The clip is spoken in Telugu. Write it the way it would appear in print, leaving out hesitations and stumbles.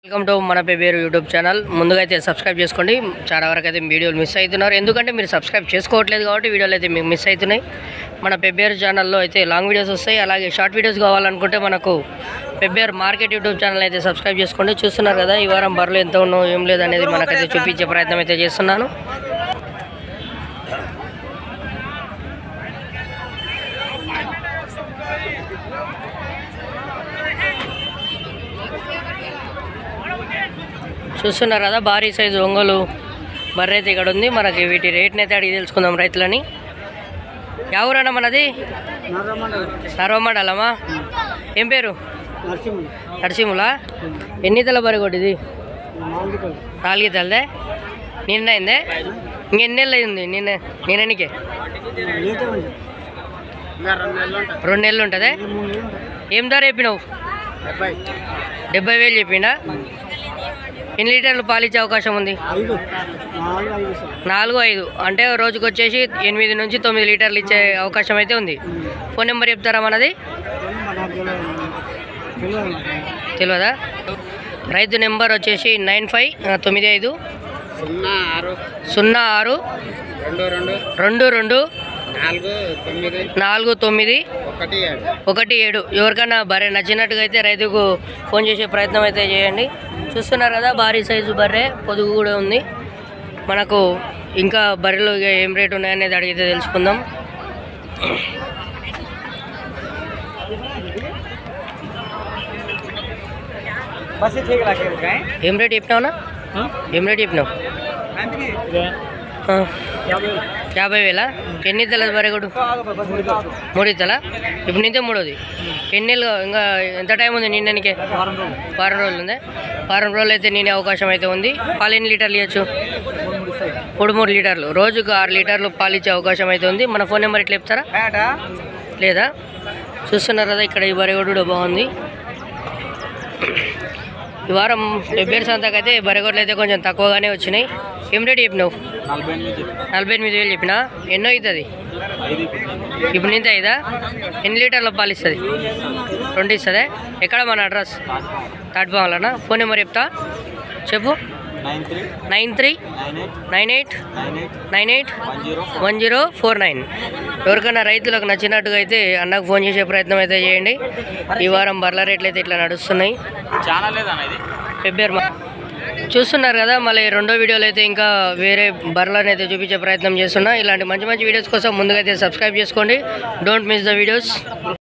వెల్కమ్ టు మన పేరు యూట్యూబ్ ఛానల్. ముందుగా అయితే సబ్స్క్రైబ్ చేసుకోండి. చాలా వరకు అయితే వీడియోలు మిస్ అవుతున్నారు, ఎందుకంటే మీరు సబ్స్క్రైబ్ చేసుకోవట్లేదు కాబట్టి వీడియోలు అయితే మీకు మిస్ అవుతున్నాయి. మన పేరు ఛానల్లో అయితే లాంగ్ వీడియోస్ వస్తాయి, అలాగే షార్ట్ వీడియోస్ కావాలనుకుంటే మనకు పేరు మార్కెట్ యూట్యూబ్ ఛానల్ అయితే సబ్స్క్రైబ్ చేసుకోండి. చూస్తున్నారు కదా, ఈ వారం బర్రెలు ఎంత ఉన్నాయో ఏం లేదనేది మనకైతే చూపించే ప్రయత్నం అయితే చేస్తున్నాను. చూస్తున్నారు కదా, భారీ సైజు ఒంగోలు బర్రె అయితే ఇక్కడ ఉంది. మనకి వీటి రేట్ని అయితే అడిగి తెలుసుకుందాం రైతులని. ఎవరన్నా మనది సర్వమండలమా? ఏం పేరు? నరసింహులా? ఎన్ని తల బర్రె కొట్టిది? 4 తలదే. నిన్న అయిందే? ఇంకెన్ని నెలలు అయింది? నిన్నకే 2 నెలలు ఉంటుందే. ఏం ధర చెప్పినావు? 70,000 చెప్పిండా? ఎన్ని లీటర్లు పాలిచ్చే అవకాశం ఉంది? 4-5 అంటే రోజుకి వచ్చేసి 8 నుంచి 9 లీటర్లు ఇచ్చే అవకాశం అయితే ఉంది. ఫోన్ నెంబర్ చెప్తారా మనది? తెలియదా? రైతు నెంబర్ వచ్చేసి 9595 06 22 49 17. ఎవరికైనా బర్రె నచ్చినట్టుగా అయితే రైతుకు ఫోన్ చేసే ప్రయత్నం అయితే చేయండి. చూస్తున్నారు కదా, భారీ సైజు బర్రె, పొదుగు కూడా ఉంది. మనకు ఇంకా బర్రెలు ఏం రేటు ఉన్నాయనేది అడిగితే తెలుసుకుందాం. ఏం రేటు చెప్పినావునా? ఏం రేటు చెప్పినావు? 50,000. ఎన్ని తల బర్రెగొడు? 3 తల. ఇప్పుడు నింతే 3వది. ఎన్ని నెలలు ఇంకా ఎంత టైం ఉంది నిన్నకే? వారం రోజులు ఉంది. వారం రోజులు అయితే నేను అవకాశం అయితే ఉంది. పాలు ఎన్ని లీటర్లు ఇవ్వచ్చు? 3 లీటర్లు. రోజుకు 6 లీటర్లు పాలు ఇచ్చే అవకాశం అయితే ఉంది. మన ఫోన్ నెంబర్ ఇట్లా చెప్తారా? లేదా? చూస్తున్నారు కదా, ఇక్కడ ఈ బర్రెగొడు బాగుంది. ఈ వారం ఫిబ్రవరి సంతకైతే బర్రెగొడ్లు అయితే కొంచెం తక్కువగానే వచ్చినాయి. ఏం రేటు చెప్పినావు? 48,000 చెప్పినా. ఎన్నో అవుతుంది ఇప్పుడు? నింత 5. ఎన్ని లీటర్ల పాలు ఇస్తుంది? 2 ఇస్తుందే. ఎక్కడ మన అడ్రస్? తాటిపాలనా? ఫోన్ నెంబర్ చెప్తా, చెప్పు. 9398981049. ఎవరికైనా రైతులకు నచ్చినట్టుగా అయితే అన్నకు ఫోన్ చేసే ప్రయత్నం అయితే చేయండి. ఈ వారం బర్ల రేట్లు అయితే ఇట్లా నడుస్తున్నాయి. ఫిబ్రవరి చూస్తున్నారు కదా, మళ్ళీ రెండో వీడియోలో అయితే ఇంకా వేరే బర్లను అయితే చూపించే ప్రయత్నం చేస్తున్నా. ఇలాంటి మంచి మంచి వీడియోస్ కోసం ముందుగా అయితే సబ్స్క్రైబ్ చేసుకోండి. Don't miss the videos.